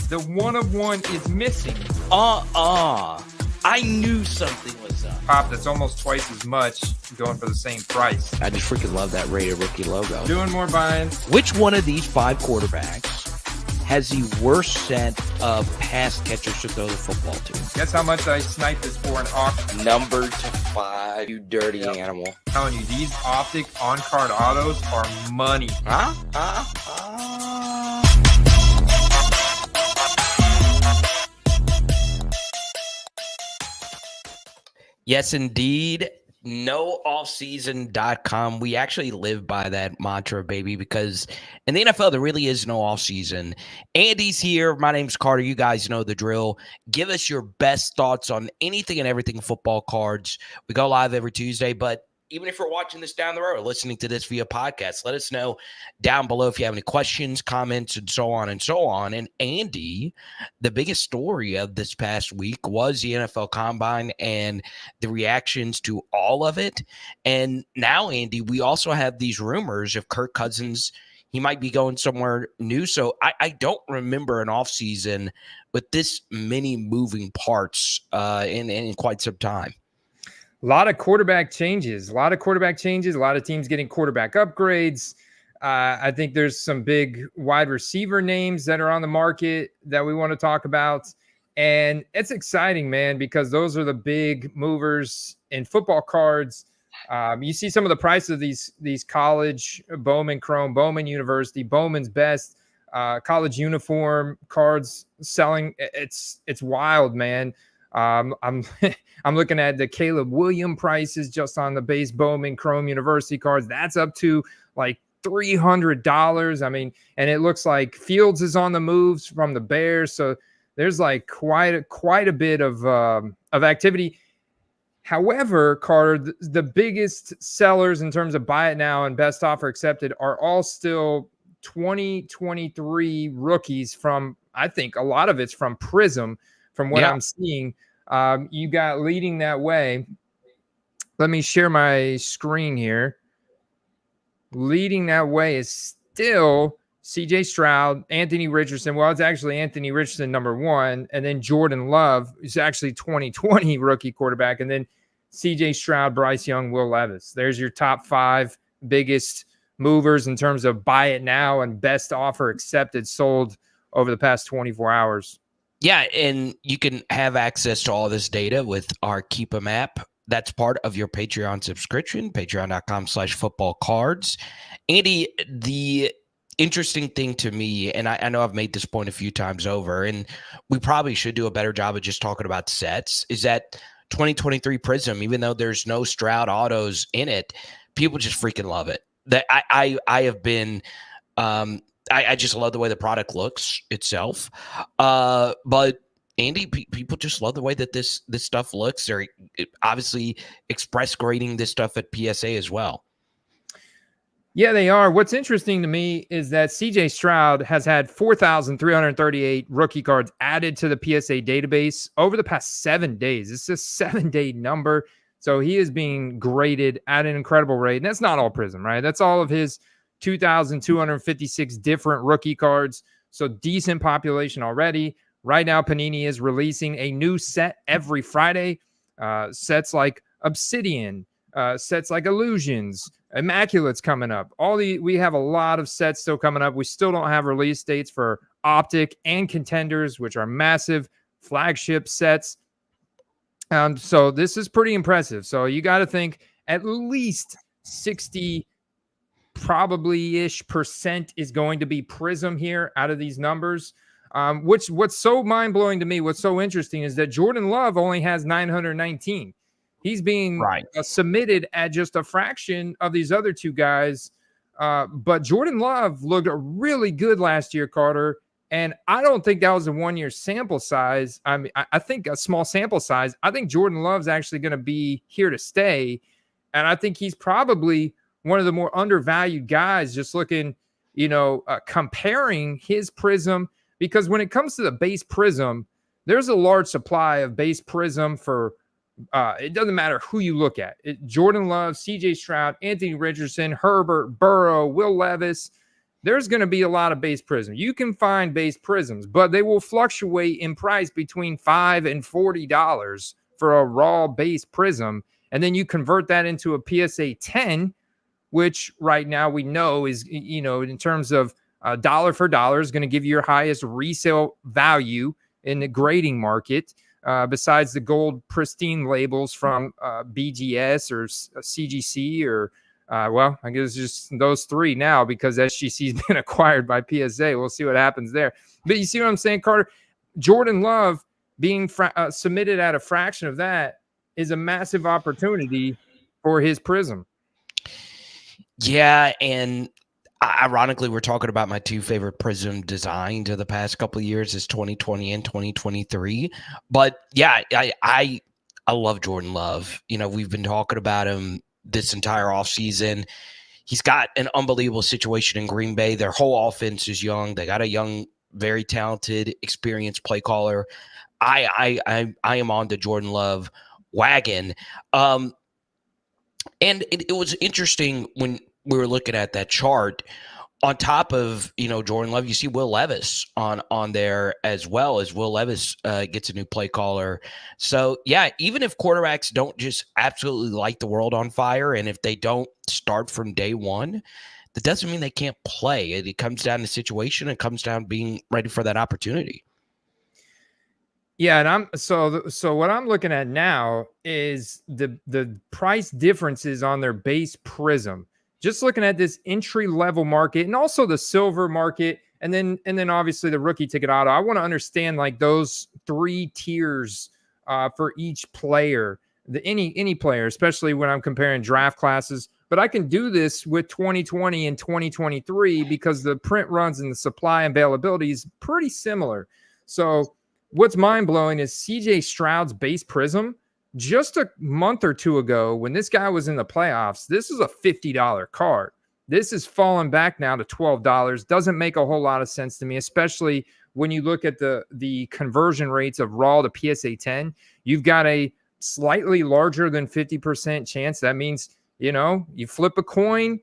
The one of one is missing. I knew something was up. Pop, that's almost twice as much going for the same price. I just freaking love that rated rookie logo. Doing more buying. Which one of these 5 quarterbacks has the worst set of pass catchers to throw the football to? Guess how much I sniped this for an auction? Number to 5, you dirty animal. I'm telling you, these optic on-card autos are money. Yes, indeed. NoOffseason.com. We actually live by that mantra, baby, because in the NFL, there really is no offseason. Andy's here. My name's Carter. You guys know the drill. Give us your best thoughts on anything and everything football cards. We go live every Tuesday, but even if you're watching this down the road, listening to this via podcast, let us know down below if you have any questions, comments, and so on and so on. And Andy, the biggest story of this past week was the NFL Combine and the reactions to all of it. And now, Andy, we also have these rumors of Kirk Cousins. He might be going somewhere new. So I don't remember an offseason with this many moving parts in quite some time. A lot of quarterback changes, a lot of teams getting quarterback upgrades. I think there's some big wide receiver names that are on the market that we want to talk about. And it's exciting, man, because those are the big movers in football cards. You see some of the prices of these college Bowman Chrome, Bowman University, Bowman's Best college uniform cards selling. It's wild, man. I'm looking at the Caleb Williams prices just on the base Bowman Chrome University cards. That's up to like $300. I mean, and it looks like Fields is on the moves from the Bears. So there's like quite a bit of activity. However, Carter, the biggest sellers in terms of buy it now and best offer accepted are all still 2023 rookies from, I think a lot of it's from Prism, from what I'm seeing. You got leading that way. Let me share my screen here. Leading that way is still CJ Stroud, Anthony Richardson. Well, it's actually Anthony Richardson, number 1. And then Jordan Love is actually 2020 rookie quarterback. And then CJ Stroud, Bryce Young, Will Levis. There's your top 5 biggest movers in terms of buy it now and best offer accepted sold over the past 24 hours. Yeah, and you can have access to all this data with our Keep 'em app. That's part of your Patreon subscription, patreon.com/footballcards. Andy, the interesting thing to me, and I know I've made this point a few times over, and we probably should do a better job of just talking about sets, is that 2023 Prism, even though there's no Stroud autos in it, people just freaking love it. That I have been I just love the way the product looks itself. But Andy, people just love the way that this stuff looks. They're obviously express grading this stuff at PSA as well. Yeah, they are. What's interesting to me is that CJ Stroud has had 4,338 rookie cards added to the PSA database over the past 7 days. It's a 7-day number. So he is being graded at an incredible rate. And that's not all Prism, right? That's all of his 2,256 different rookie cards. So decent population already. Right now, Panini is releasing a new set every Friday. Sets like Obsidian, sets like Illusions, Immaculate's coming up. We have a lot of sets still coming up. We still don't have release dates for Optic and Contenders, which are massive flagship sets. So this is pretty impressive. So you got to think at least 60 probably-ish% is going to be Prism here out of these numbers. What's so mind-blowing to me, what's so interesting is that Jordan Love only has 919. He's being submitted at just a fraction of these other two guys. But Jordan Love looked really good last year, Carter. And I don't think that was a one-year sample size. I mean, I think a small sample size. I think Jordan Love's actually going to be here to stay. And I think he's probably one of the more undervalued guys, just looking, comparing his Prism. Because when it comes to the base Prism, there's a large supply of base Prism for it doesn't matter who you look at. Jordan Love, CJ Stroud, Anthony Richardson, Herbert, Burrow, Will Levis. there's going to be a lot of base prisms. You can find base prisms, but they will fluctuate in price between $5 and $40 for a raw base prism. And then you convert that into a PSA 10, which right now we know is, in terms of dollar for dollar, is going to give you your highest resale value in the grading market, besides the gold pristine labels from BGS or CGC or well, I guess just those three now, because SGC's been acquired by PSA. We'll see what happens there. But you see what I'm saying, Carter? Jordan Love being submitted at a fraction of that is a massive opportunity for his prism. Yeah, and ironically, we're talking about my two favorite prism designs of the past couple of years is 2020 and 2023. But yeah, I love Jordan Love. We've been talking about him this entire offseason. He's got an unbelievable situation in Green Bay. Their whole offense is young. They got a young, very talented, experienced play caller. I am on the Jordan Love wagon. And it was interesting when we were looking at that chart. On top of, Jordan Love, you see Will Levis on there as well, as Will Levis gets a new play caller. So, yeah, even if quarterbacks don't just absolutely light the world on fire, and if they don't start from day one, that doesn't mean they can't play. It comes down to situation. It comes down to being ready for that opportunity. Yeah, and so what I'm looking at now is the price differences on their base prism. Just looking at this entry level market and also the silver market, and then obviously the rookie ticket auto. I want to understand like those three tiers for each player, any player, especially when I'm comparing draft classes. But I can do this with 2020 and 2023 because the print runs and the supply availability is pretty similar. So what's mind blowing is CJ Stroud's base prism. Just a month or two ago, when this guy was in the playoffs, this is a $50 card. This is fallen back now to $12. Doesn't make a whole lot of sense to me, especially when you look at the conversion rates of raw to PSA 10. You've got a slightly larger than 50% chance. That means, you flip a coin,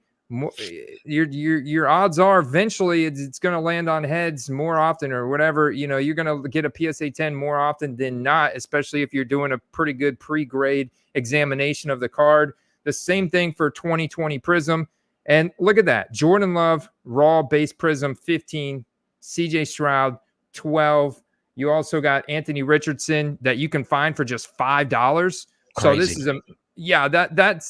your odds are eventually it's going to land on heads more often or whatever. You're going to get a PSA 10 more often than not, especially if you're doing a pretty good pre-grade examination of the card. The same thing for 2020 Prism. And look at that. Jordan Love, raw base Prism, 15. CJ Stroud, 12. You also got Anthony Richardson that you can find for just $5. So this is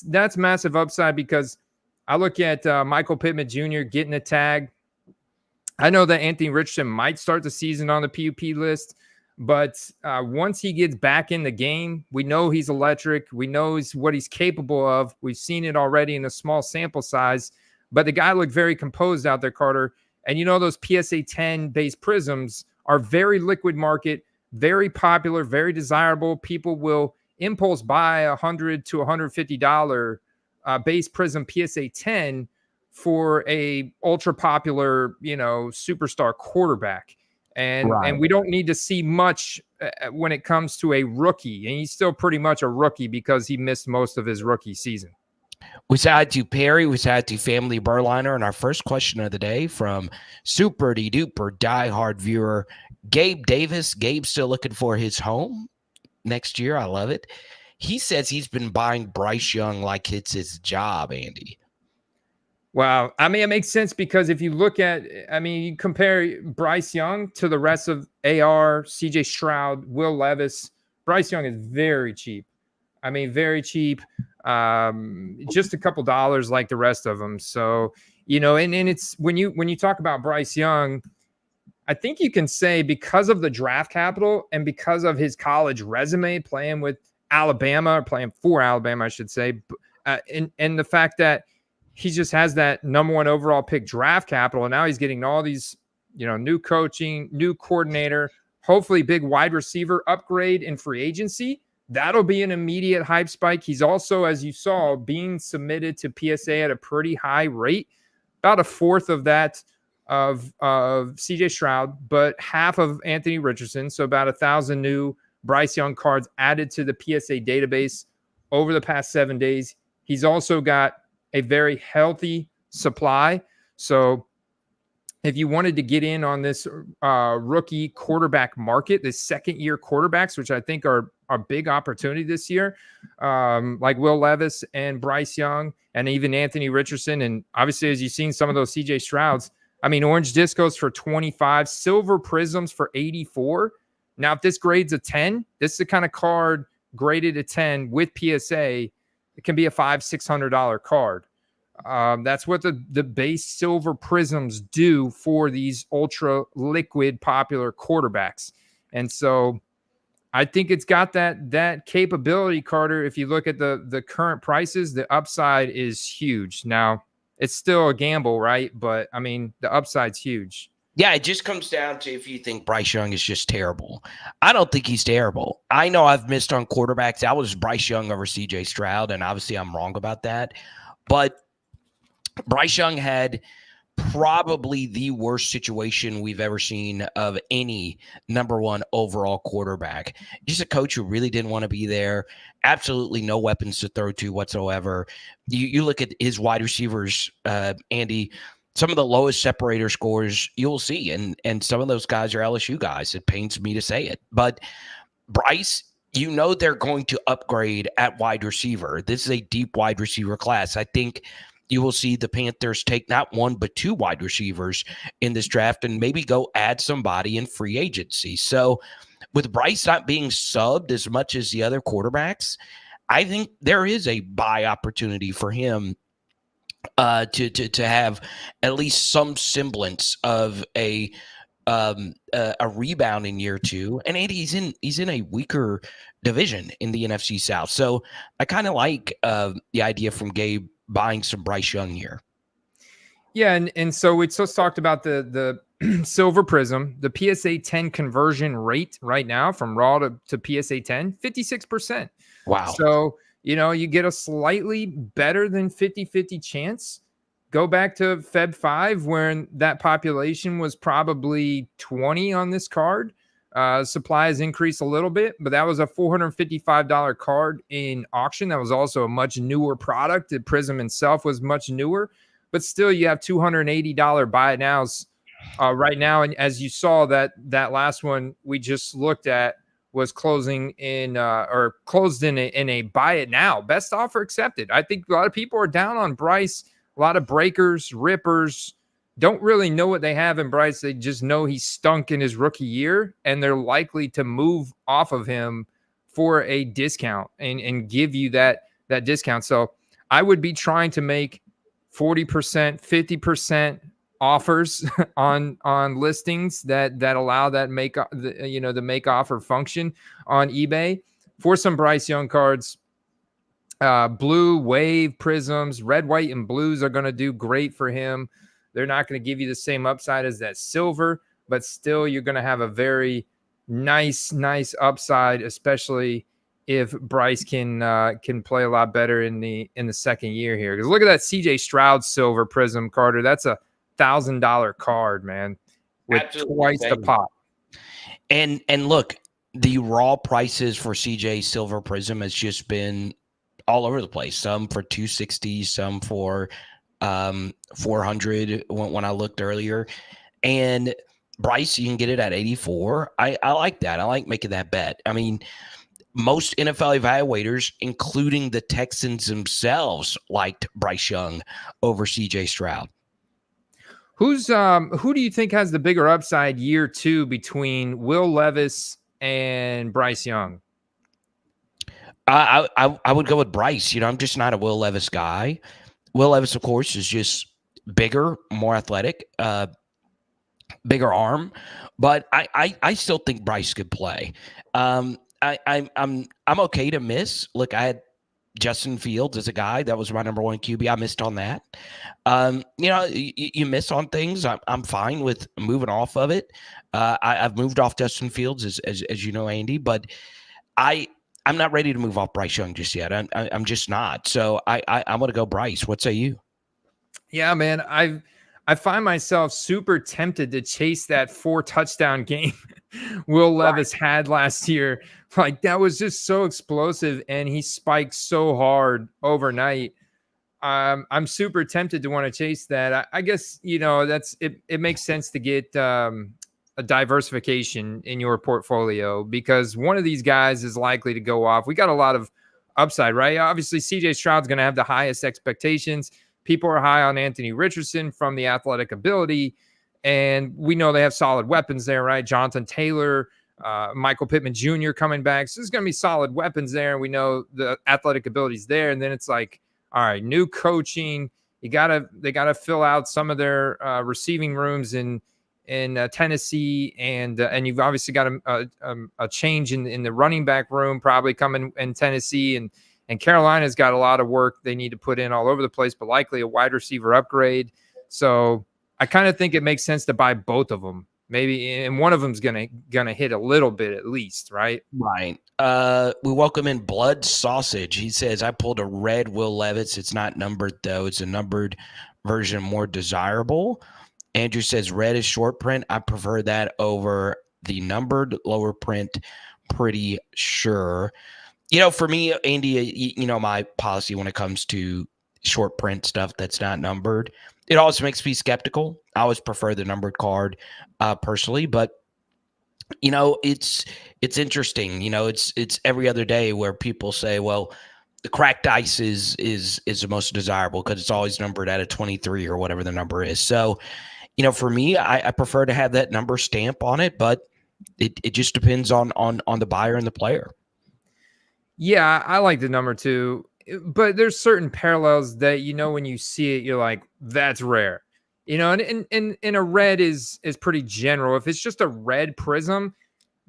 that's massive upside, because I look at Michael Pittman Jr. getting a tag. I know that Anthony Richardson might start the season on the PUP list, but once he gets back in the game, we know he's electric. We know what he's capable of. We've seen it already in a small sample size, but the guy looked very composed out there, Carter. And those PSA 10 base prisms are very liquid market, very popular, very desirable. People will impulse buy $100 to $150 base prism PSA 10 for a ultra popular, superstar quarterback. And we don't need to see much when it comes to a rookie. And he's still pretty much a rookie because he missed most of his rookie season. We said to Perry, we said to Family Burliner, and our first question of the day from super duper diehard viewer Gabe Davis. Gabe's still looking for his home next year. I love it. He says he's been buying Bryce Young like it's his job, Andy. Wow. I mean, it makes sense because if you look at, you compare Bryce Young to the rest of AR, CJ Stroud, Will Levis. Bryce Young is very cheap. Very cheap. Just a couple dollars like the rest of them. So, and it's when you talk about Bryce Young, I think you can say because of the draft capital and because of his college resume playing with Alabama, or playing for Alabama, I should say, and the fact that he just has that number one overall pick draft capital, and now he's getting all these, new coaching, new coordinator, hopefully big wide receiver upgrade in free agency. That'll be an immediate hype spike. He's also, as you saw, being submitted to PSA at a pretty high rate, about a fourth of that of CJ Stroud, but half of Anthony Richardson. So about 1,000 new Bryce Young cards added to the PSA database over the past 7 days. He's also got a very healthy supply. So if you wanted to get in on this rookie quarterback market, the second-year quarterbacks, which I think are a big opportunity this year, like Will Levis and Bryce Young and even Anthony Richardson. And obviously, as you've seen some of those CJ Strouds, I mean, orange discos for 25, silver prisms for 84. Now, if this grades a 10, this is the kind of card graded a 10 with PSA. It can be a $500-$600 card. That's what the base silver prisms do for these ultra liquid popular quarterbacks. And so I think it's got that capability, Carter. If you look at the current prices, the upside is huge. Now, it's still a gamble, right? But I mean, the upside's huge. Yeah, it just comes down to if you think Bryce Young is just terrible. I don't think he's terrible. I know I've missed on quarterbacks. I was Bryce Young over CJ Stroud, and obviously I'm wrong about that. But Bryce Young had probably the worst situation we've ever seen of any number one overall quarterback. Just a coach who really didn't want to be there. Absolutely no weapons to throw to whatsoever. You look at his wide receivers, Andy, some of the lowest separator scores you'll see. And some of those guys are LSU guys. It pains me to say it. But Bryce, you know they're going to upgrade at wide receiver. This is a deep wide receiver class. I think you will see the Panthers take not one but two wide receivers in this draft and maybe go add somebody in free agency. So with Bryce not being subbed as much as the other quarterbacks, I think there is a buy opportunity for him to have at least some semblance of a rebound in year two. And Andy, he's in a weaker division in the NFC South. So I kind of like the idea from Gabe buying some Bryce Young here. Yeah, and so we just talked about the silver prism, the PSA 10 conversion rate right now from raw to PSA 10, 56%. Wow. So, you get a slightly better than 50-50 chance. Go back to Feb 5 when that population was probably 20 on this card. Supply has increased a little bit, but that was a $455 card in auction. That was also a much newer product. The Prism itself was much newer, but still you have $280 buy it nows right now. And as you saw, that last one we just looked at was closing in or closed in a buy it now. Best offer accepted. I think a lot of people are down on Bryce. A lot of breakers, rippers don't really know what they have in Bryce. They just know he stunk in his rookie year, and they're likely to move off of him for a discount and give you that discount. So I would be trying to make 40%, 50% offers on listings that allow that the make offer function on eBay for some Bryce Young cards. Blue, wave, prisms, red, white, and blues are going to do great for him. They're not going to give you the same upside as that silver, but still you're going to have a very nice upside, especially if Bryce can play a lot better in the second year here. Because look at that CJ Stroud silver prism, Carter. That's a $1,000 card, man, with Absolutely twice the pop. And look, the raw prices for CJ silver prism has just been all over the place. Some for 260, some for 400 when I looked earlier. And Bryce, you can get it at 84. I like that. I like making that bet. I mean, most NFL evaluators, including the Texans themselves, liked Bryce Young over CJ Stroud. Who do you think has the bigger upside year two between Will Levis and Bryce Young? I would go with Bryce. I'm just not a Will Levis guy. Will Levis, of course, is just bigger, more athletic, bigger arm, but I still think Bryce could play. I'm okay to miss. Look, I had Justin Fields as a guy that was my number one QB. I missed on that. You miss on things. I'm fine with moving off of it. I've moved off Justin Fields as you know, Andy, but I'm not ready to move off Bryce Young just yet. I'm just not. So I'm going to go Bryce. What say you? Yeah, man. I find myself super tempted to chase that 4-touchdown game Will Levis had last year. Like, that was just so explosive, and he spiked so hard overnight. I'm super tempted to want to chase that. I guess, that's it. It makes sense to get a diversification in your portfolio because one of these guys is likely to go off. We got a lot of upside, right? Obviously, CJ Stroud's going to have the highest expectations. People are high on Anthony Richardson from the athletic ability, and we know they have solid weapons there, right? Jonathan Taylor, Michael Pittman Jr. coming back. So there's going to be solid weapons there. And we know the athletic abilities there. And then it's like, all right, new coaching. They gotta fill out some of their receiving rooms in Tennessee, and you've obviously got a change in the running back room probably coming in Tennessee, and Carolina's got a lot of work they need to put in all over the place, but likely a wide receiver upgrade. So I kind of think it makes sense to buy both of them. Maybe, and one of them's gonna hit a little bit at least, right? Right. We welcome in Blood Sausage. He says, I pulled a red Will Levis. It's not numbered, though. It's a numbered version, more desirable. Andrew says, red is short print. I prefer that over the numbered lower print. Pretty sure. For me, Andy, my policy when it comes to short print stuff that's not numbered, it always makes me skeptical. I always prefer the numbered card personally, but it's interesting. It's every other day where people say, well, the cracked ice is the most desirable because it's always numbered at a 23 or whatever the number is. So, for me, I prefer to have that number stamp on it, but it just depends on the buyer and the player. Yeah, I like the number too, but there's certain parallels that when you see it, you're like, that's rare. And a red is pretty general. If it's just a red prism,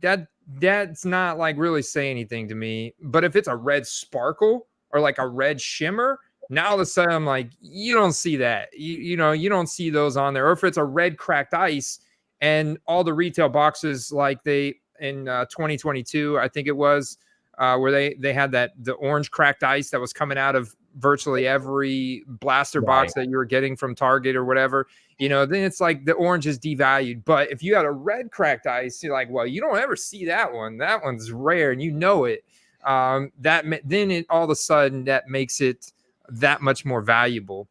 that's not like really say anything to me. But if it's a red sparkle or like a red shimmer, now all of a sudden I'm like, you don't see that. You don't see those on there. Or if it's a red cracked ice and all the retail boxes like they in 2022, I think it was, where they had the orange cracked ice that was coming out of virtually every blaster box that you were getting from Target or whatever, then it's like the orange is devalued. But if you had a red cracked ice, you're like, well, you don't ever see that one. That one's rare, and it. Then it all of a sudden that makes it that much more valuable.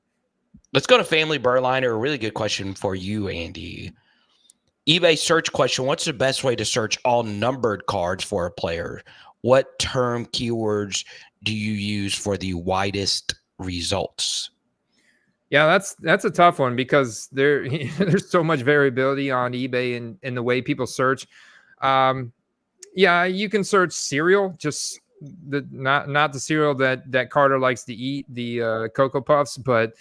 Let's go to Family Burliner. A really good question for you, Andy. eBay search question. What's the best way to search all numbered cards for a player? What term keywords do you use for the widest results? Yeah, that's a tough one because there's so much variability on eBay and the way people search. Yeah, you can search cereal, just not the cereal that Carter likes to eat, the Cocoa Puffs, but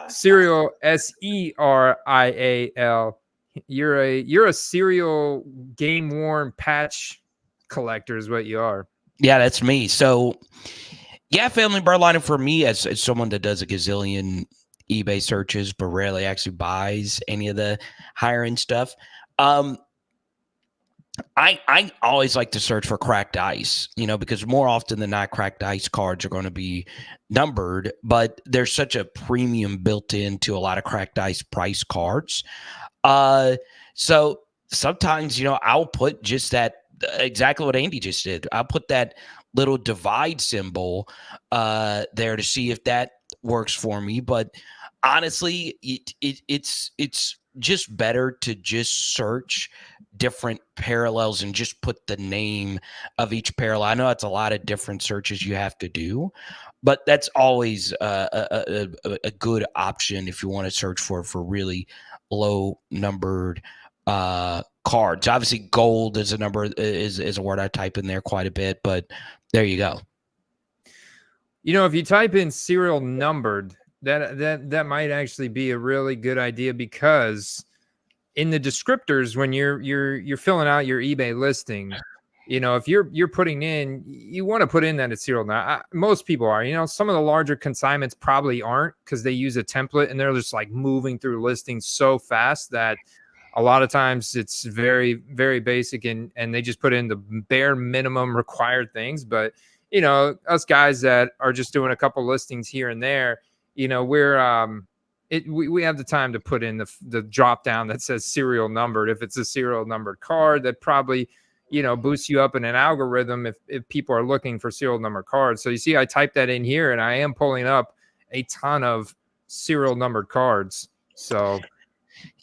cereal, SERIAL. You're a cereal game worn patch collector is what you are. Yeah, that's me. So yeah, Family Burliner for me as someone that does a gazillion eBay searches but rarely actually buys any of the higher end stuff. I always like to search for cracked ice, because more often than not, cracked ice cards are going to be numbered, but there's such a premium built into a lot of cracked ice price cards. So sometimes, I'll put just that, exactly what Andy just did. I'll put that little divide symbol there to see if that works for me. But honestly, it's just better to just search different parallels and just put the name of each parallel. I know it's a lot of different searches you have to do, but that's always a good option if you want to search for really low numbered cards. Obviously, gold is a number is a word I type in there quite a bit, but there you go. If you type in serial numbered, that might actually be a really good idea because in the descriptors when you're filling out your eBay listing, if you're putting in, you want to put in that it's serial. Now, most people are. Some of the larger consignments probably aren't because they use a template and they're just like moving through listings so fast that a lot of times it's very, very basic and they just put in the bare minimum required things. But, us guys that are just doing a couple listings here and there, we're we have the time to put in the drop down that says serial numbered. If it's a serial numbered card, that probably, boosts you up in an algorithm if people are looking for serial number cards. So you see, I typed that in here and I am pulling up a ton of serial numbered cards. So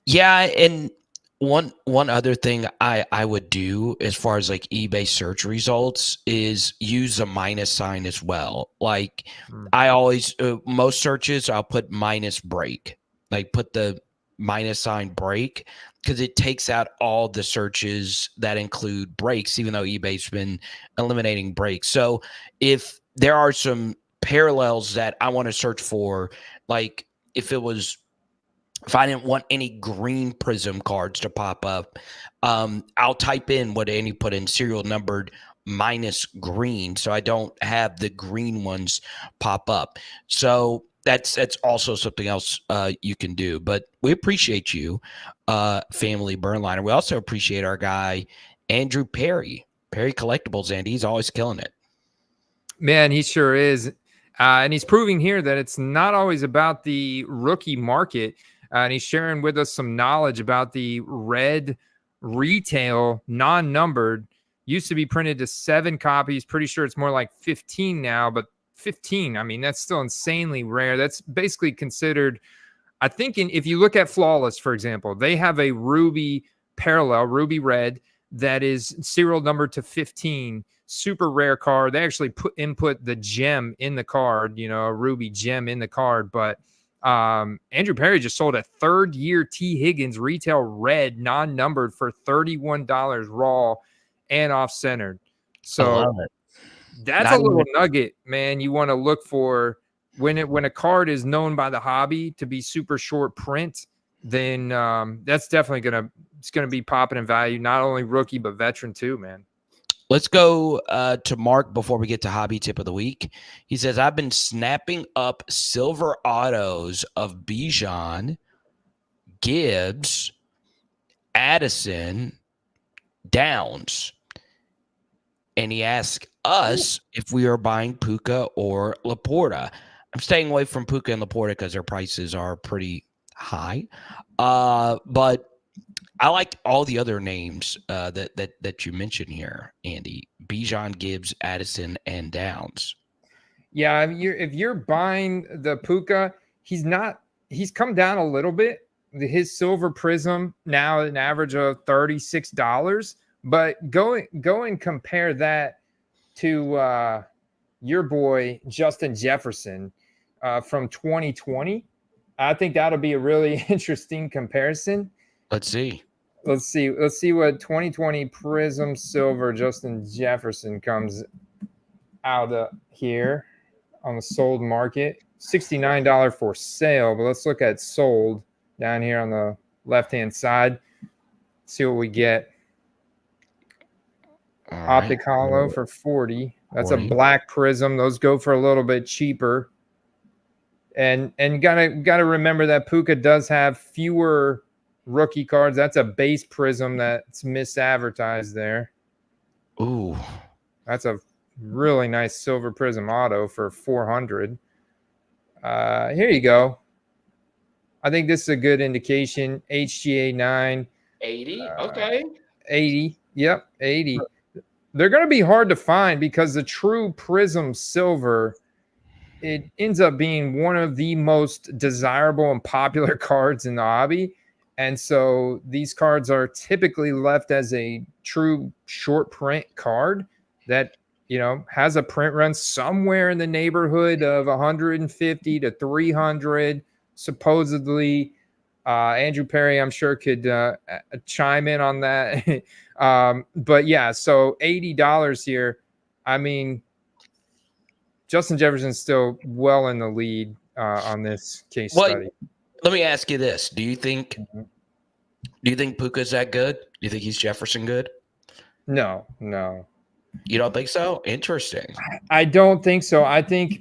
yeah, and one other thing I would do as far as like eBay search results is use a minus sign as well. Like I always most searches I'll put minus break, like put the minus sign break, because it takes out all the searches that include breaks, even though eBay's been eliminating breaks. So if there are some parallels that I want to search for, like if I didn't want any green prism cards to pop up, I'll type in what Andy put in, serial numbered minus green, so I don't have the green ones pop up. So that's also something else you can do. But we appreciate you, Family Burnliner. We also appreciate our guy Andrew Perry Collectibles, and he's always killing it. Man, he sure is. And he's proving here that it's not always about the rookie market. And he's sharing with us some knowledge about the red retail non-numbered. Used to be printed to 7 copies. Pretty sure it's more like 15 now, but 15, I mean, that's still insanely rare. That's basically considered, I think, if you look at Flawless, for example, they have a ruby parallel, ruby red, that is serial numbered to 15. Super rare card. They actually input the gem in the card, a ruby gem in the card. But Andrew Perry just sold a 3rd-year T. Higgins retail red non-numbered for $31 raw and off-centered. So that's a little nugget, man. You want to look for when a card is known by the hobby to be super short print, then that's definitely gonna be popping in value. Not only rookie but veteran too, man. Let's go to Mark before we get to hobby tip of the week. He says, I've been snapping up silver autos of Bijan, Gibbs, Addison, Downs. And he asked us if we are buying Puka or Laporta. I'm staying away from Puka and Laporta because their prices are pretty high. But I like all the other names that you mentioned here, Andy. Bijan, Gibbs, Addison, and Downs. Yeah, if you're buying the Puka, he's come down a little bit. His silver prism now an average of $36. But go and compare that to your boy Justin Jefferson from 2020. I think that'll be a really interesting comparison. Let's see what 2020 Prism Silver Justin Jefferson comes out of here on the sold market. $69 for sale, but let's look at sold down here on the left-hand side. See what we get. Optic Hollow for 40. That's 40. A black prism. Those go for a little bit cheaper. And gotta remember that Puka does have fewer rookie cards. That's a base prism that's misadvertised there. Ooh, that's a really nice silver prism auto for 400. Here you go. I think this is a good indication. HGA 9. 80. Okay. 80. Yep, 80. They're going to be hard to find because the true prism silver, it ends up being one of the most desirable and popular cards in the hobby. And so these cards are typically left as a true short print card that, has a print run somewhere in the neighborhood of 150 to 300. Supposedly, Andrew Perry, I'm sure, could chime in on that. But yeah, so $80 here. I mean, Justin Jefferson's still well in the lead on this case study. Let me ask you this: Do you think Puka's that good? Do you think he's Jefferson good? No. You don't think so? Interesting. I don't think so. I think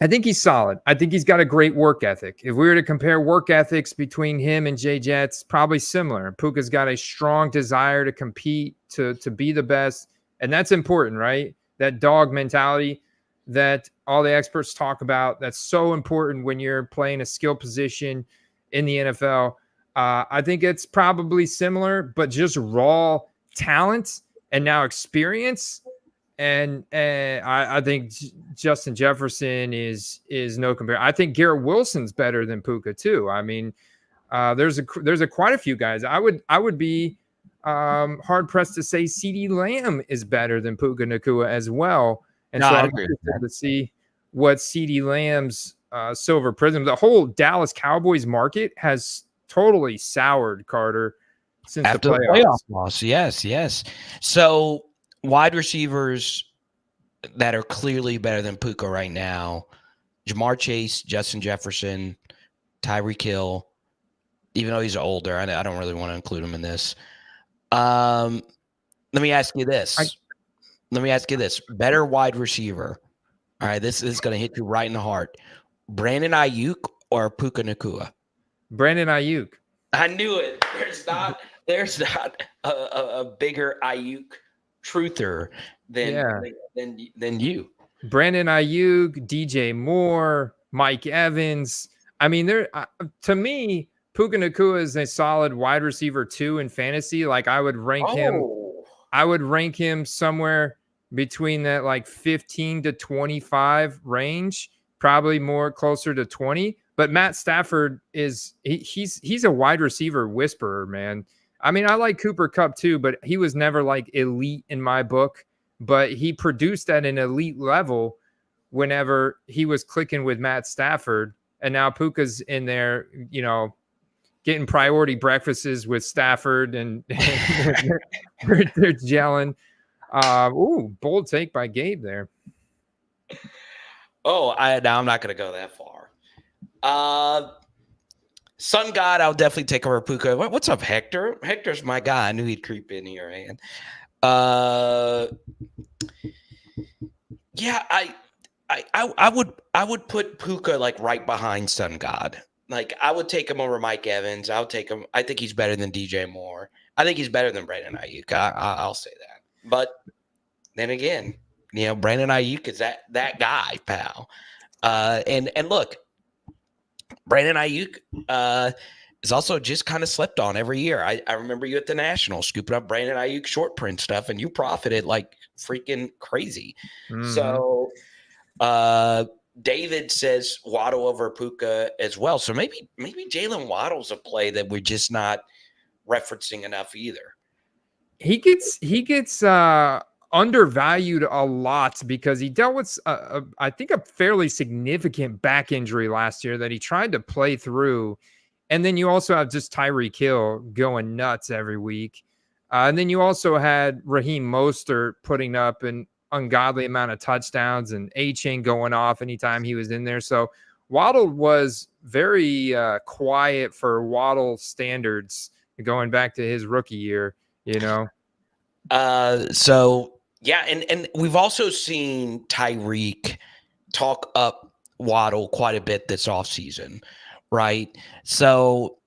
he's solid. I think he's got a great work ethic. If we were to compare work ethics between him and Jay Jets, probably similar. Puka's got a strong desire to compete, to be the best, and that's important, right? That dog mentality that all the experts talk about. That's so important when you're playing a skill position in the NFL. I think it's probably similar, but just raw talent and now experience. And I think Justin Jefferson is no compare. I think Garrett Wilson's better than Puka too. I mean, there's a quite a few guys. I would be hard pressed to say CeeDee Lamb is better than Puka Nacua as well. And No, so I'd I'm agree with interested that. to see what CeeDee Lamb's silver prism. The whole Dallas Cowboys market has totally soured, Carter, since the After the playoff playoffs. loss, yes. So wide receivers that are clearly better than Puka right now: Jamar Chase, Justin Jefferson, Tyreek Hill. Even though he's older, I don't really want to include him in this. Let me ask you this. Better wide receiver. All right, this is going to hit you right in the heart. Brandon Ayuk or Puka Nacua? Brandon Ayuk. I knew it. There's not a bigger Ayuk truther than you. Brandon Ayuk, DJ Moore, Mike Evans. I mean, to me, Puka Nacua is a solid wide receiver 2 in fantasy. Like I would rank him somewhere between that like 15 to 25 range, probably more closer to 20. But Matt Stafford he's a wide receiver whisperer, man. I mean, I like Cooper Kupp too, but he was never like elite in my book. But he produced at an elite level whenever he was clicking with Matt Stafford. And now Puka's in there, getting priority breakfasts with Stafford, and they're gelling. Bold take by Gabe there. Now I'm not going to go that far. Sun God, I'll definitely take over Puka. What's up, Hector? Hector's my guy. I knew he'd creep in here, man. Yeah, I would put Puka like right behind Sun God. Like I would take him over Mike Evans. I'll take him. I think he's better than DJ Moore. I think he's better than Brandon Ayuk. I'll say that. But then again, Brandon Ayuk is that guy, pal. And look, Brandon Ayuk is also just kind of slept on every year. I remember you at the National scooping up Brandon Ayuk short print stuff, and you profited like freaking crazy. Mm-hmm. So David says Waddle over Puka as well. So maybe Jalen Waddle's a play that we're just not referencing enough either. He gets undervalued a lot because he dealt with I think a fairly significant back injury last year that he tried to play through. And then you also have just Tyreek Hill going nuts every week. And then you also had Raheem Mostert putting up an ungodly amount of touchdowns and A-Chain going off anytime he was in there. So Waddle was very quiet for Waddle standards going back to his rookie year, So yeah, and we've also seen Tyreek talk up Waddle quite a bit this offseason, right? So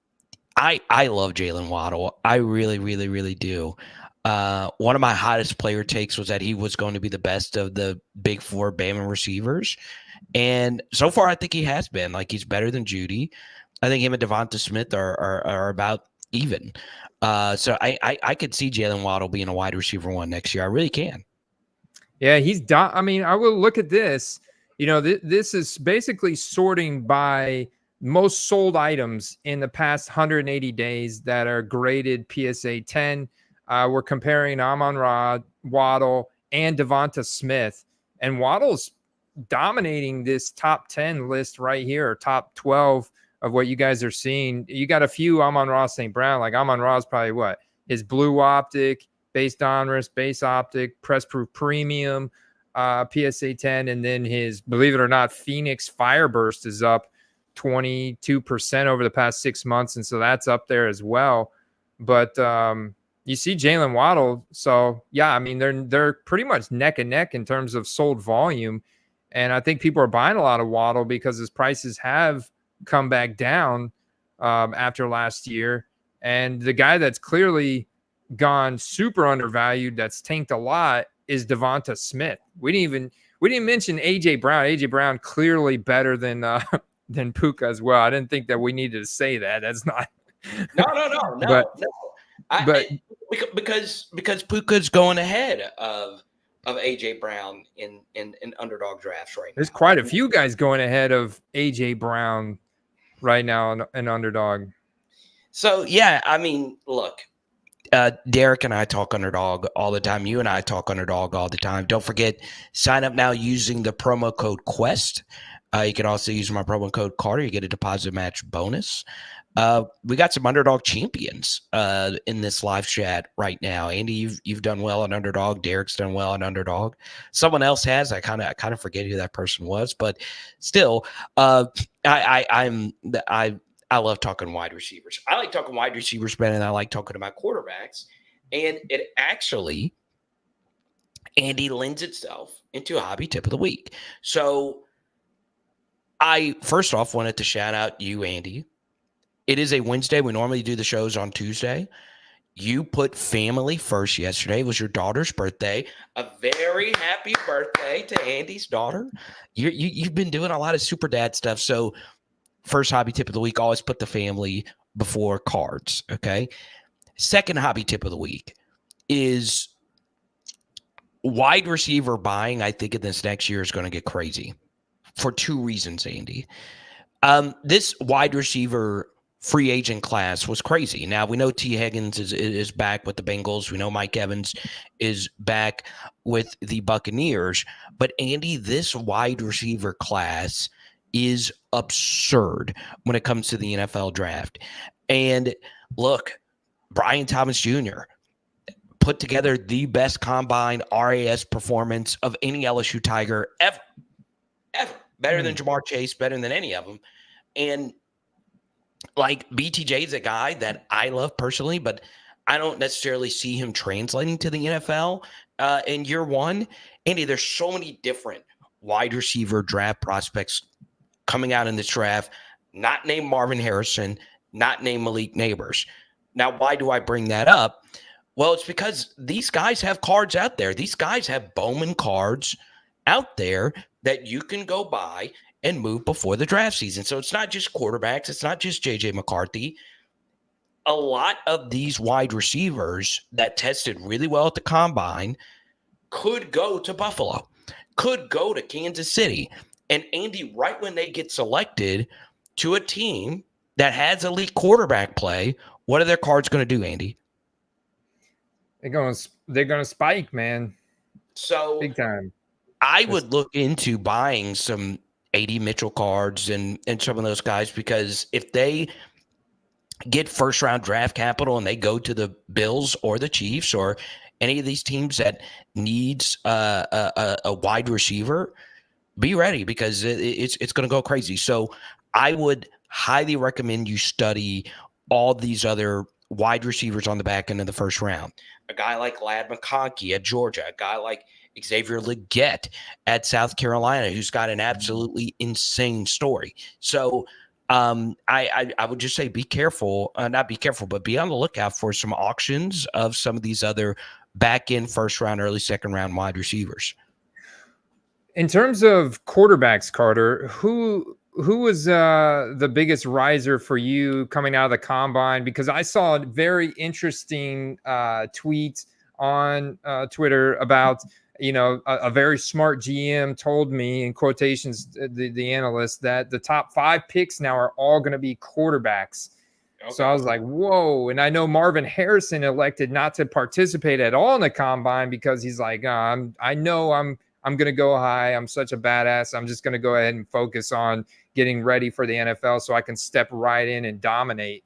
I love Jalen Waddle. I really, really, really do. One of my hottest player takes was that he was going to be the best of the big four Bama receivers. And so far, I think he has been. Like, he's better than Judy. I think him and Devonta Smith are about even. So I could see Jalen Waddle being a wide receiver 1 next year. I really can. Yeah, I mean, I will look at this. This is basically sorting by most sold items in the past 180 days that are graded PSA 10. We're comparing Amon-Ra, Waddle, and Devonta Smith. And Waddle's dominating this top 10 list right here, or top 12 of what you guys are seeing. You got a few Amon-Ra St. Brown. Like Amon-Ra is probably what? His Blue Optic, Base Donruss, Base Optic, Press Proof Premium, PSA 10. And then his, believe it or not, Phoenix Fireburst is up 22% over the past 6 months. And so that's up there as well. But you see Jalen Waddle. So yeah, I mean, they're pretty much neck and neck in terms of sold volume. And I think people are buying a lot of Waddle because his prices have come back down after last year. And the guy that's clearly gone super undervalued, that's tanked a lot, is Devonta Smith. We didn't mention AJ Brown. AJ Brown clearly better than Puka as well. I didn't think that we needed to say that. That's not. No. Because Puka's going ahead of of AJ Brown in underdog drafts right now. There's quite a few guys going ahead of AJ Brown right now in underdog. So yeah, I mean, look, Derek and I talk underdog all the time. You and I talk underdog all the time. Don't forget, sign up now using the promo code QUEST. You can also use my promo code Carter. You get a deposit match bonus. We got some underdog champions in this live chat right now. Andy, you've done well on underdog. Derek's done well on underdog. Someone else has. I kind of forget who that person was, but still, I love talking wide receivers. I like talking wide receivers better than I like talking about quarterbacks. And it actually, Andy, lends itself into a hobby tip of the week. So I first off wanted to shout out you, Andy. It is a Wednesday. We normally do the shows on Tuesday. You put family first yesterday. It was your daughter's birthday. A very happy birthday to Andy's daughter. You've been doing a lot of super dad stuff. So first hobby tip of the week, always put the family before cards, okay? Second hobby tip of the week is wide receiver buying. I think in this next year is going to get crazy for two reasons, Andy. This wide receiver free agent class was crazy. Now, we know T. Higgins is back with the Bengals. We know Mike Evans is back with the Buccaneers. But, Andy, this wide receiver class is absurd when it comes to the NFL draft. And, look, Brian Thomas Jr. put together the best combine RAS performance of any LSU Tiger ever. Better than Jamar Chase, better than any of them. And, like, BTJ is a guy that I love personally, but I don't necessarily see him translating to the NFL in year one. Andy, there's so many different wide receiver draft prospects coming out in this draft, not named Marvin Harrison, not named Malik Neighbors. Now, why do I bring that up? Well, it's because these guys have cards out there. These guys have Bowman cards out there that you can go buy and move before the draft season. So it's not just quarterbacks. It's not just J.J. McCarthy. A lot of these wide receivers that tested really well at the combine could go to Buffalo, could go to Kansas City. And Andy, right when they get selected to a team that has elite quarterback play, what are their cards going to do, Andy? They're going to spike, man. So big time. I would look into buying some AD Mitchell cards and some of those guys, because if they get first round draft capital and they go to the Bills or the Chiefs or any of these teams that needs a wide receiver, be ready, because it's going to go crazy. So I would highly recommend you study all these other wide receivers on the back end of the first round. A guy like Ladd McConkey at Georgia, a guy like Xavier Legette at South Carolina, who's got an absolutely insane story. So I would just say be careful, not be careful, but be on the lookout for some auctions of some of these other back end first round, early second round wide receivers. In terms of quarterbacks, Carter, who was the biggest riser for you coming out of the combine? Because I saw a very interesting tweet on Twitter about, a very smart GM told me, in quotations, the analyst, that the top 5 picks now are all going to be quarterbacks. Okay. So I was like, whoa. And I know Marvin Harrison elected not to participate at all in the combine because he's like, I'm going to go high. I'm such a badass. I'm just going to go ahead and focus on getting ready for the NFL so I can step right in and dominate.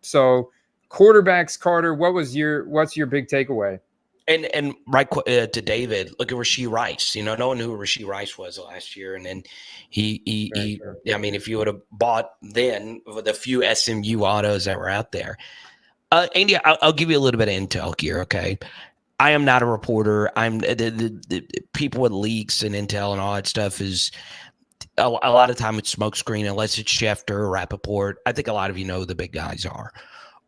So quarterbacks, Carter, what's your big takeaway? And right to David, look at Rashee Rice. No one knew who Rashee Rice was last year. And then he I mean, if you would have bought then with a few SMU autos that were out there. Andy, I'll give you a little bit of intel here, okay? I am not a reporter. I'm the people with leaks and intel and all that stuff is a lot of time it's smokescreen, unless it's Schefter or Rappaport. I think a lot of you know who the big guys are.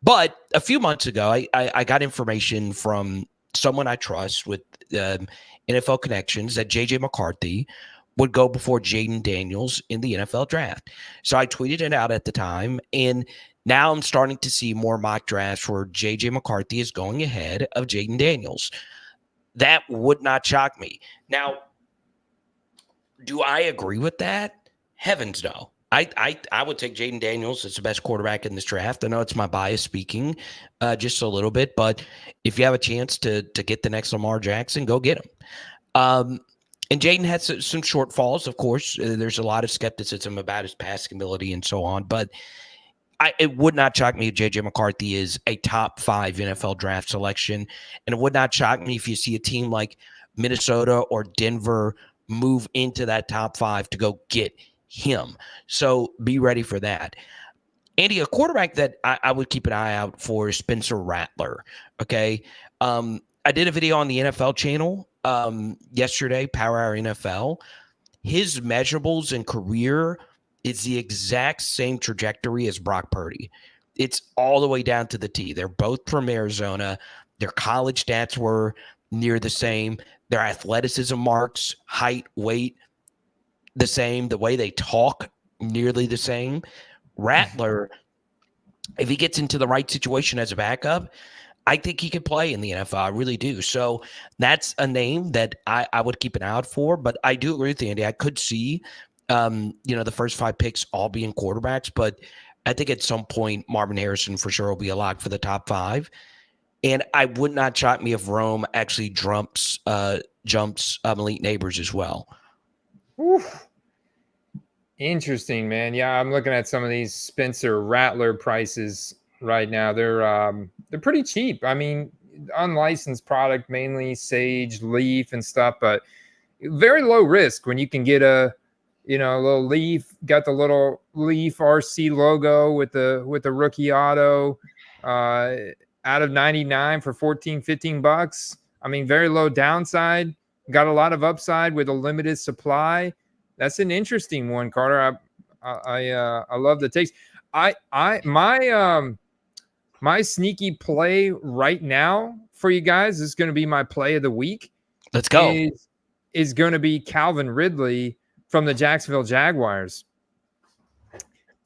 But a few months ago, I got information from someone I trust with NFL connections that J.J. McCarthy would go before Jaden Daniels in the NFL draft. So I tweeted it out at the time, and now I'm starting to see more mock drafts where J.J. McCarthy is going ahead of Jaden Daniels. That would not shock me. Now, do I agree with that? Heavens no. I would take Jaden Daniels as the best quarterback in this draft. I know it's my bias speaking just a little bit, but if you have a chance to get the next Lamar Jackson, go get him. And Jaden had some shortfalls, of course. There's a lot of skepticism about his passing ability and so on, but it would not shock me if J.J. McCarthy is a top 5 NFL draft selection, and it would not shock me if you see a team like Minnesota or Denver move into that top 5 to go get him. So be ready for that. Andy, a quarterback that I would keep an eye out for is Spencer Rattler. Okay. I did a video on the NFL channel yesterday, Power Hour NFL. His measurables and career is the exact same trajectory as Brock Purdy. It's all the way down to the T. They're both from Arizona. Their college stats were near the same. Their athleticism marks, height, weight, the same. The way they talk, nearly the same. Rattler, if he gets into the right situation as a backup, I think he could play in the NFL. I really do. So that's a name that I would keep an eye out for. But I do agree with you, Andy. I could see the first 5 picks all being quarterbacks, but I think at some point Marvin Harrison for sure will be a lock for the top 5. And I would not shock me if Rome actually jumps Malik Neighbors as well. Oof. Interesting, man. Yeah, I'm looking at some of these Spencer Rattler prices right now. They're pretty cheap. I mean, unlicensed product, mainly Sage, Leaf, and stuff, but very low risk when you can get a little Leaf, got the little Leaf RC logo with the rookie auto out of 99 for $14-15. I mean, very low downside, got a lot of upside with a limited supply. That's an interesting one, Carter. I love the takes. My sneaky play right now for you guys is going to be my play of the week. Let's go. Is going to be Calvin Ridley from the Jacksonville Jaguars.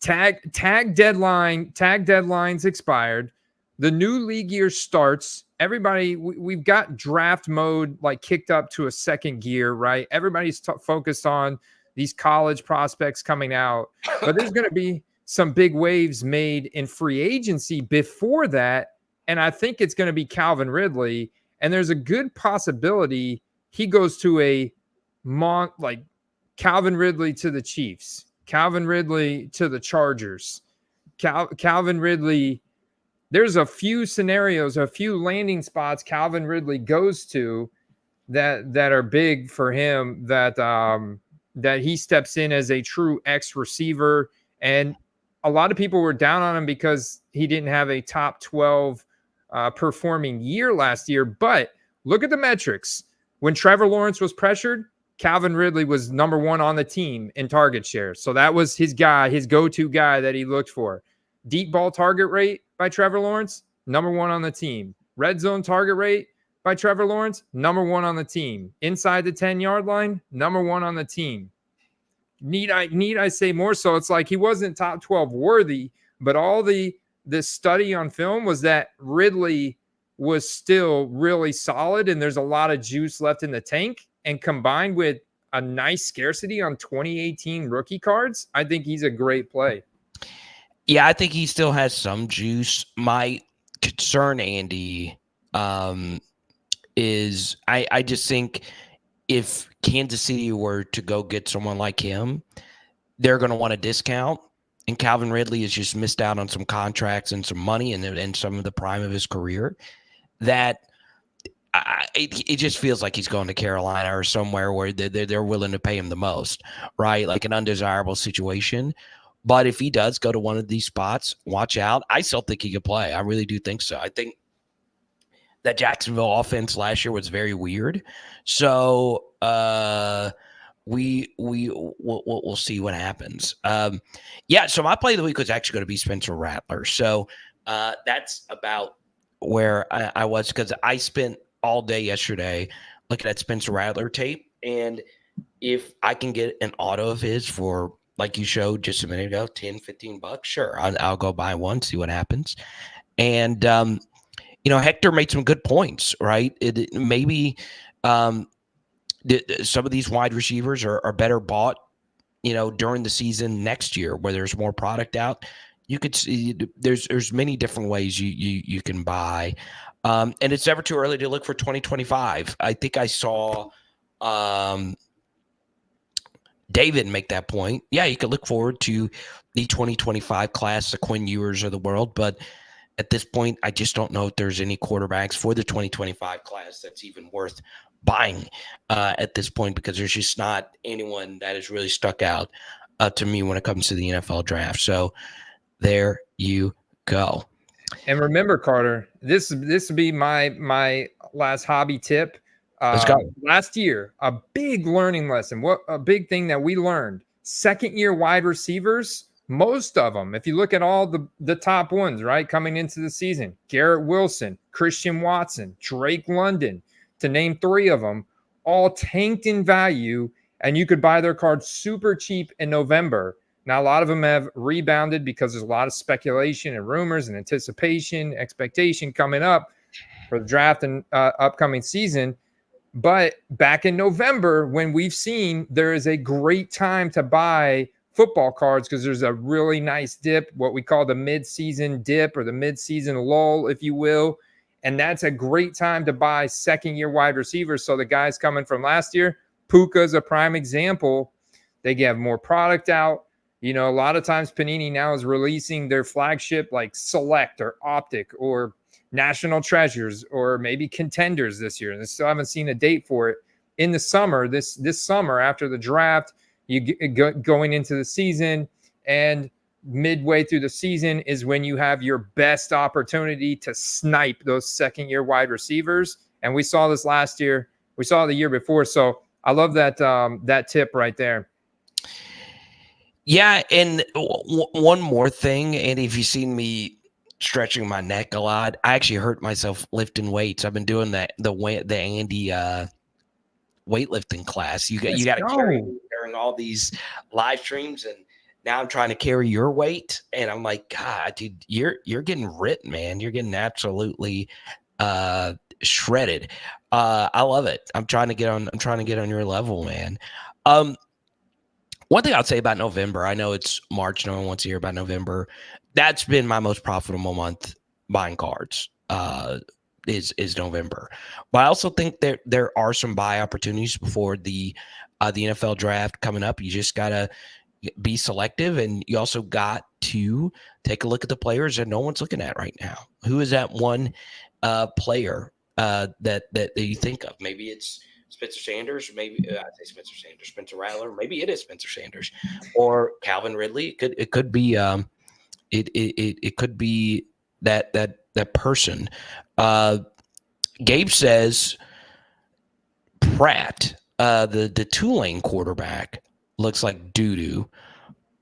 Tag deadline's expired. The new league year starts. Everybody, we've got draft mode like kicked up to a second gear, right? Everybody's focused on these college prospects coming out, but there's going to be some big waves made in free agency before that, and I think it's going to be Calvin Ridley, and there's a good possibility he goes to Calvin Ridley to the Chiefs, Calvin Ridley to the Chargers, Calvin Ridley. There's a few scenarios, a few landing spots Calvin Ridley goes to that are big for him, that he steps in as a true X receiver. And a lot of people were down on him because he didn't have a top 12 performing year last year. But look at the metrics. When Trevor Lawrence was pressured, Calvin Ridley was number 1 on the team in target share. So that was his guy, his go-to guy that he looked for. Deep ball target rate by Trevor Lawrence, number 1 on the team. Red zone target rate by Trevor Lawrence, number 1 on the team. Inside the 10-yard line, number 1 on the team. Need I say more? So it's like he wasn't top 12 worthy, but all the study on film was that Ridley was still really solid, and there's a lot of juice left in the tank. And combined with a nice scarcity on 2018 rookie cards, I think he's a great play. Yeah, I think he still has some juice. My concern, Andy, is I just think if Kansas City were to go get someone like him, they're going to want a discount. And Calvin Ridley has just missed out on some contracts and some money and some of the prime of his career. That it just feels like he's going to Carolina or somewhere where they're willing to pay him the most, right? Like an undesirable situation. But if he does go to one of these spots, watch out. I still think he could play. I really do think so. I think that Jacksonville offense last year was very weird. So we'll see what happens. So my play of the week was actually going to be Spencer Rattler. So that's about where I was, because I spent all day yesterday looking at Spencer Rattler tape. And if I can get an auto of his for, like you showed just a minute ago, $10-15, sure, I'll go buy one, see what happens. And Hector made some good points, right? Maybe some of these wide receivers are better bought, during the season next year where there's more product out. You could see there's many different ways you can buy. And it's never too early to look for 2025. I think I saw David make that point. Yeah, you could look forward to the 2025 class, the Quinn Ewers of the world. But at this point, I just don't know if there's any quarterbacks for the 2025 class that's even worth buying at this point, because there's just not anyone that has really stuck out to me when it comes to the NFL draft. So there you go. And remember, Carter, this would be my last hobby tip. Let's go. Last year, a big learning lesson. What a big thing that we learned. Second year wide receivers, most of them, if you look at all the top ones, right, coming into the season, Garrett Wilson, Christian Watson, Drake London, to name three of them, all tanked in value, and you could buy their cards super cheap in November. Now, a lot of them have rebounded because there's a lot of speculation and rumors and anticipation, expectation coming up for the draft and upcoming season. But back in November, when we've seen there is a great time to buy football cards because there's a really nice dip, what we call the mid-season dip or the mid-season lull, if you will. And that's a great time to buy second-year wide receivers. So the guys coming from last year, Puka's a prime example. They have more product out. A lot of times Panini now is releasing their flagship like Select or Optic or National Treasures or maybe Contenders this year. And I still haven't seen a date for it. In the summer, this summer after the draft, going into the season, and midway through the season is when you have your best opportunity to snipe those second-year wide receivers. And we saw this last year. We saw it the year before. So I love that tip right there. Yeah, and one more thing, and if you've seen me stretching my neck a lot, I actually hurt myself lifting weights. I've been doing the Andy weightlifting class. You got to carry during all these live streams, and now I'm trying to carry your weight, and I'm like, God, dude, you're getting ripped, man. You're getting absolutely shredded. I love it. I'm trying to get on your level, man. One thing I'll say about November, I know it's March, no one wants to hear about November. That's been my most profitable month buying cards, is November. But I also think there are some buy opportunities before the NFL draft coming up. You just got to be selective, and you also got to take a look at the players that no one's looking at right now. Who is that one player that you think of? Maybe it's Spencer Sanders, maybe I'd say Spencer Sanders, Spencer Rattler, maybe it is Spencer Sanders, or Calvin Ridley. It could be it could be that person. Gabe says Pratt, the Tulane quarterback, looks like doo-doo.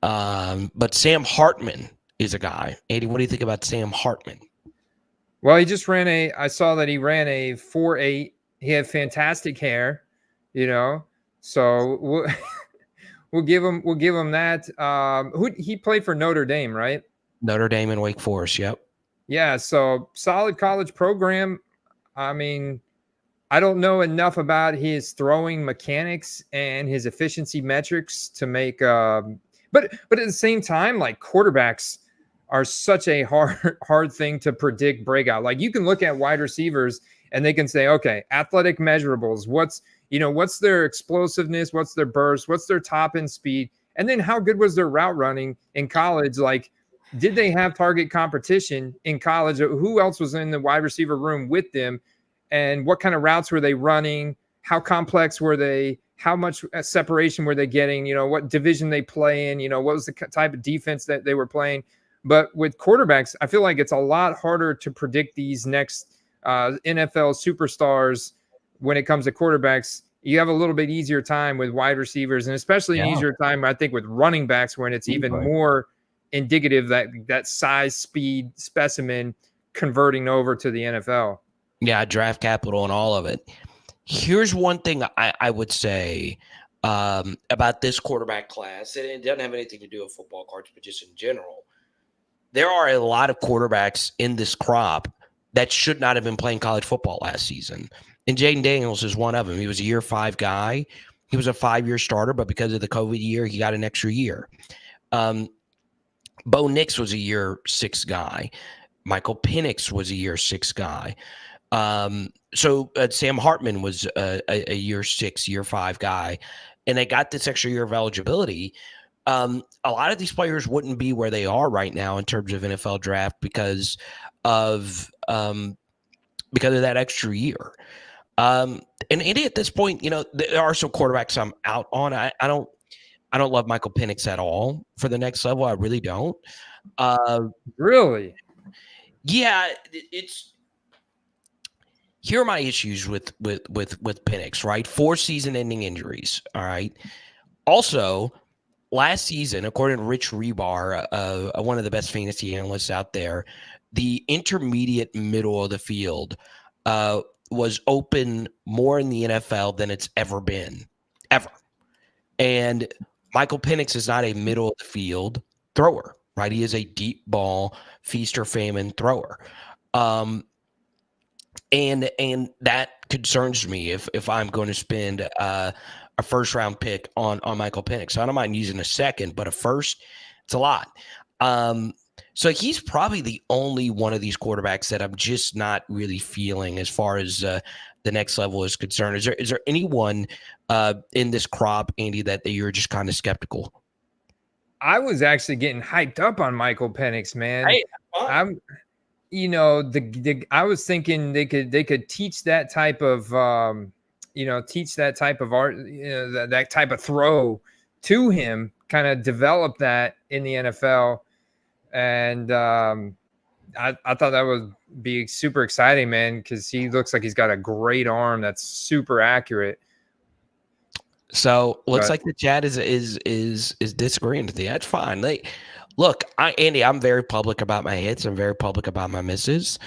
But Sam Hartman is a guy. Andy, what do you think about Sam Hartman? Well, he just I saw that he ran a 4.8. He had fantastic hair, so we'll give him that. He played for Notre Dame, right? Notre Dame and Wake Forest. Yep. Yeah. So solid college program. I mean, I don't know enough about his throwing mechanics and his efficiency metrics to make, but at the same time, like, quarterbacks are such a hard thing to predict breakout. Like, you can look at wide receivers and they can say, okay, athletic measurables, what's their explosiveness, what's their burst, what's their top end speed, and then how good was their route running in college? Like, did they have target competition in college? Who else was in the wide receiver room with them? And what kind of routes were they running? How complex were they? How much separation were they getting? What division they play in? What was the type of defense that they were playing? But with quarterbacks, I feel like it's a lot harder to predict these next NFL superstars when it comes to quarterbacks. You have a little bit easier time with wide receivers, and especially an easier time, I think, with running backs, when it's even more indicative that size, speed, specimen converting over to the NFL. Yeah, draft capital and all of it. Here's one thing I would say about this quarterback class, and it doesn't have anything to do with football cards, but just in general. There are a lot of quarterbacks in this crop that should not have been playing college football last season. And Jaden Daniels is one of them. He was a year 5 guy. He was a 5-year starter, but because of the COVID year, he got an extra year. Bo Nix was a year 6 guy. Michael Penix was a year 6 guy. So Sam Hartman was a year 6, year 5 guy. And they got this extra year of eligibility. A lot of these players wouldn't be where they are right now in terms of NFL draft because of that extra year. And Andy, at this point, there are some quarterbacks I'm out on. I don't love Michael Penix at all for the next level. I really don't. Really? Yeah, here are my issues with Penix, right? 4 season-ending injuries. All right. Also, last season, according to Rich Rebar, one of the best fantasy analysts out there, the intermediate middle of the field was open more in the NFL than it's ever been, ever. And Michael Penix is not a middle of the field thrower, right? He is a deep ball, feast or famine thrower. And that concerns me if I'm going to spend a first round pick on Michael Penix. So I don't mind using a second, but a first, it's a lot. So he's probably the only one of these quarterbacks that I'm just not really feeling as far as the next level is concerned. Is there anyone in this crop, Andy, that you're just kind of skeptical? I was actually getting hyped up on Michael Penix, man. Hey, I was thinking they could teach that type of art, that type of throw to him, kind of develop that in the NFL. And I thought that would be super exciting, man, because he looks like he's got a great arm that's super accurate. So looks like the chat is disagreeing with you. That's fine. Look, Andy, I'm very public about my hits. I'm very public about my misses.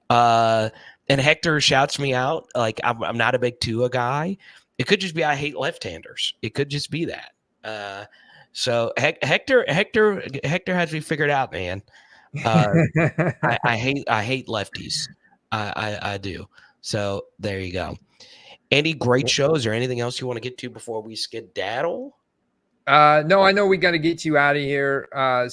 And Hector shouts me out. Like I'm not a big Tua guy. It could just be I hate left-handers. It could just be that. So Hector has me figured out, man. I hate lefties. I do. So there you go. Andy, great show. Is there anything else you want to get to before we skedaddle? No, I know we got to get you out of here. We're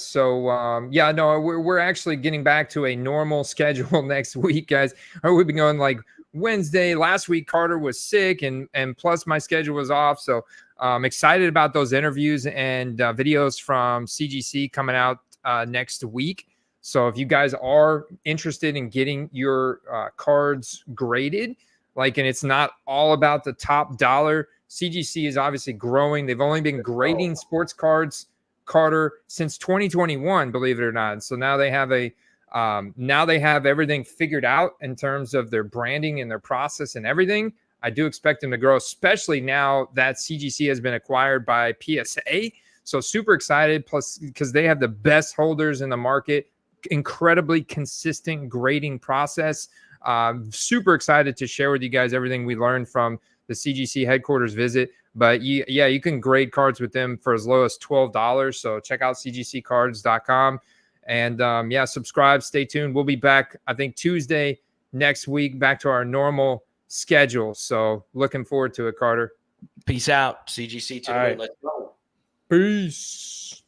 actually getting back to a normal schedule next week, guys. We've been going like Wednesday. Last week, Carter was sick, and plus my schedule was off. So I'm excited about those interviews and videos from CGC coming out next week. So if you guys are interested in getting your cards graded, and it's not all about the top dollar, CGC is obviously growing. They've only been grading sports cards, Carter, since 2021, believe it or not. So now they have everything figured out in terms of their branding and their process and everything. I do expect them to grow, especially now that CGC has been acquired by PSA. So super excited, plus because they have the best holders in the market, incredibly consistent grading process. Super excited to share with you guys everything we learned from the CGC headquarters visit. But you can grade cards with them for as low as $12. So check out cgccards.com and subscribe. Stay tuned. We'll be back, I think, Tuesday next week, back to our normal schedule. So looking forward to it, Carter. Peace out. CGC too. Right. Let's go. Peace.